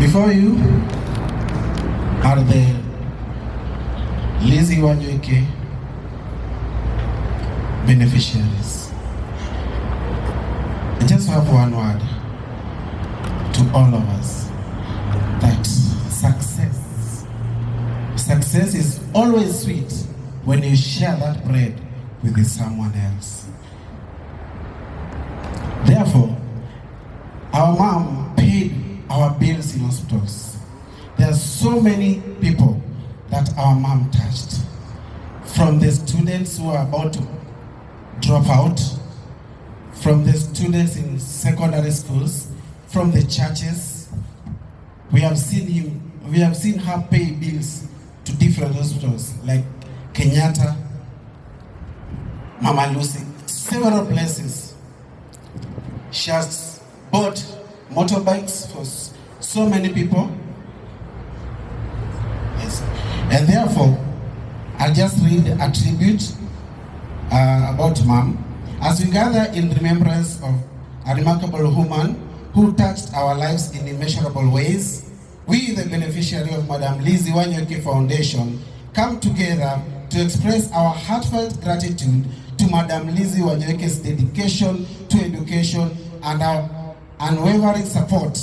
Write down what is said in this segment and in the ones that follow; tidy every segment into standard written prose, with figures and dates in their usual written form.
Before you are the Lizzie Wanyoike beneficiaries. I just have one word to all of us, that success is always sweet when you share that bread with someone else. Therefore, our mom paid our bills in hospitals. There are so many people that our mom touched. From the students who are about to drop out, from the students in secondary schools, from the churches. We have seen her pay bills to different hospitals like Kenyatta, Mama Lucy, several places. She has bought motorbikes for so many people. Yes. And therefore, I'll just read a tribute about Mom as we gather in remembrance of a remarkable woman who touched our lives in immeasurable ways. We, the beneficiary of Madam Lizzie Wanyoike Foundation, come together to express our heartfelt gratitude to Madam Lizzie Wanyoike's dedication to education and our unwavering support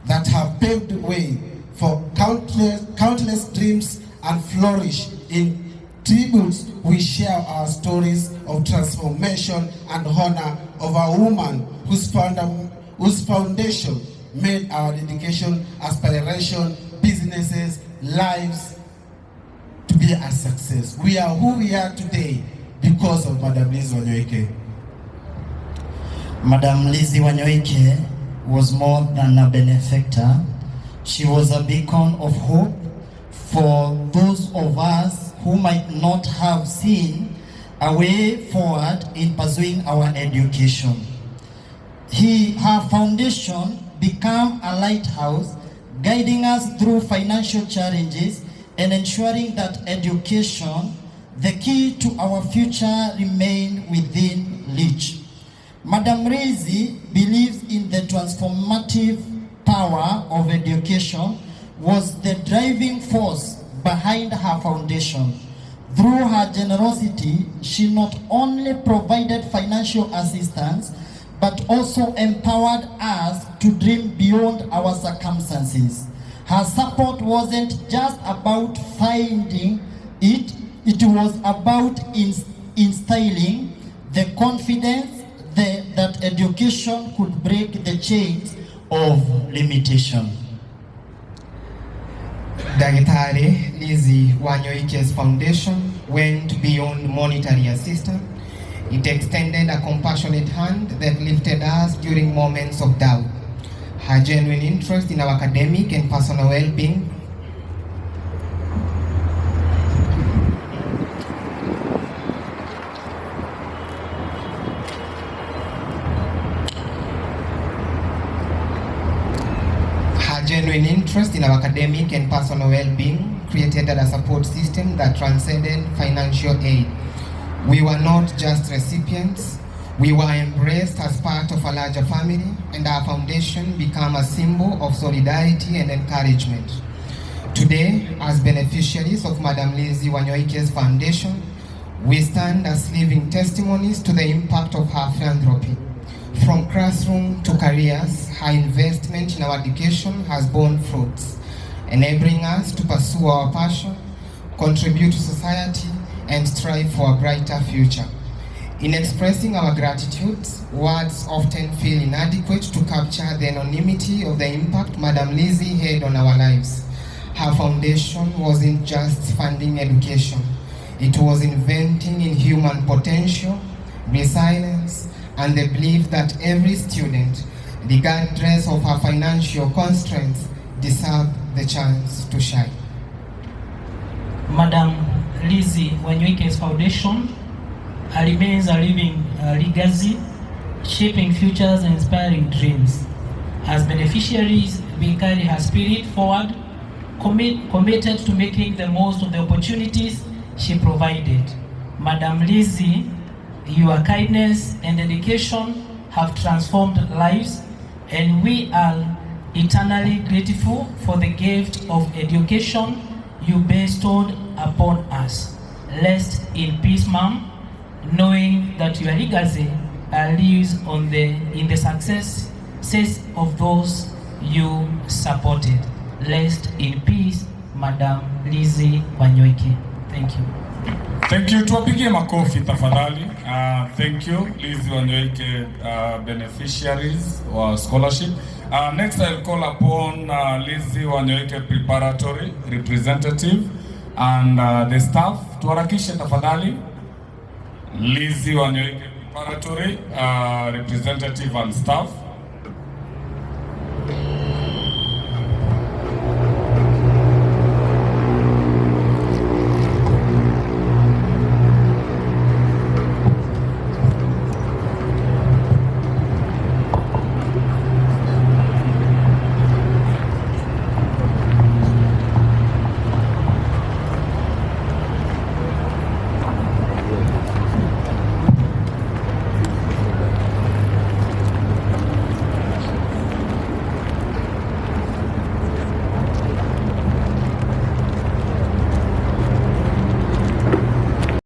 that have paved the way for countless dreams and flourish. In tributes, we share our stories of transformation and honor of a woman whose foundation made our dedication, aspiration, businesses, lives to be a success. We are who we are today because of Madam Lizzie Wanyoike. Madam Lizzie Wanyoike was more than a benefactor. She was a beacon of hope for those of us who might not have seen a way forward in pursuing our education. Her foundation became a lighthouse, guiding us through financial challenges and ensuring that education, the key to our future, remain within reach. Madam Lizzie believes in the transformative power of education, was the driving force behind her foundation. Through her generosity, she not only provided financial assistance, but also empowered us to dream beyond our circumstances. Her support wasn't just about finding it, it was about instilling the confidence that education could break the chains of limitation. Daktari Lizzie Wanyoike's foundation went beyond monetary assistance. It extended a compassionate hand that lifted us during moments of doubt. Her genuine interest in our academic and personal well-being created a support system that transcended financial aid. We were not just recipients, we were embraced as part of a larger family, and our foundation became a symbol of solidarity and encouragement. Today, as beneficiaries of Madam Lizzie Wanyoike's foundation, we stand as living testimonies to the impact of her philanthropy. From classroom to careers, her investment in our education has borne fruits, enabling us to pursue our passion, contribute to society, and strive for a brighter future. In expressing our gratitude, words often feel inadequate to capture the anonymity of the impact Madam Lizzie had on our lives. Her foundation wasn't just funding education, it was inventing in human potential, resilience, and the belief that every student, regardless of her financial constraints, deserves the chance to shine. Madam Lizzie Wanyoike's foundation remains a living legacy, shaping futures and inspiring dreams. As beneficiaries, we carry her spirit forward, committed to making the most of the opportunities she provided. Madam Lizzie, your kindness and dedication have transformed lives, and we are eternally grateful for the gift of education you bestowed upon us. Rest in peace, Mom, knowing that your legacy lives in the success of those you supported. Rest in peace, Madam Lizzie Wanyoike. Thank you. Thank you. Tuwapigie makofi tafadhali. Thank you, Lizzie Wanyoike, beneficiaries or scholarship. Next I'll call upon Lizzie Wanyoike preparatory representative and the staff. Tuharakishe tafadhali. Lizzie Wanyoike preparatory representative and staff.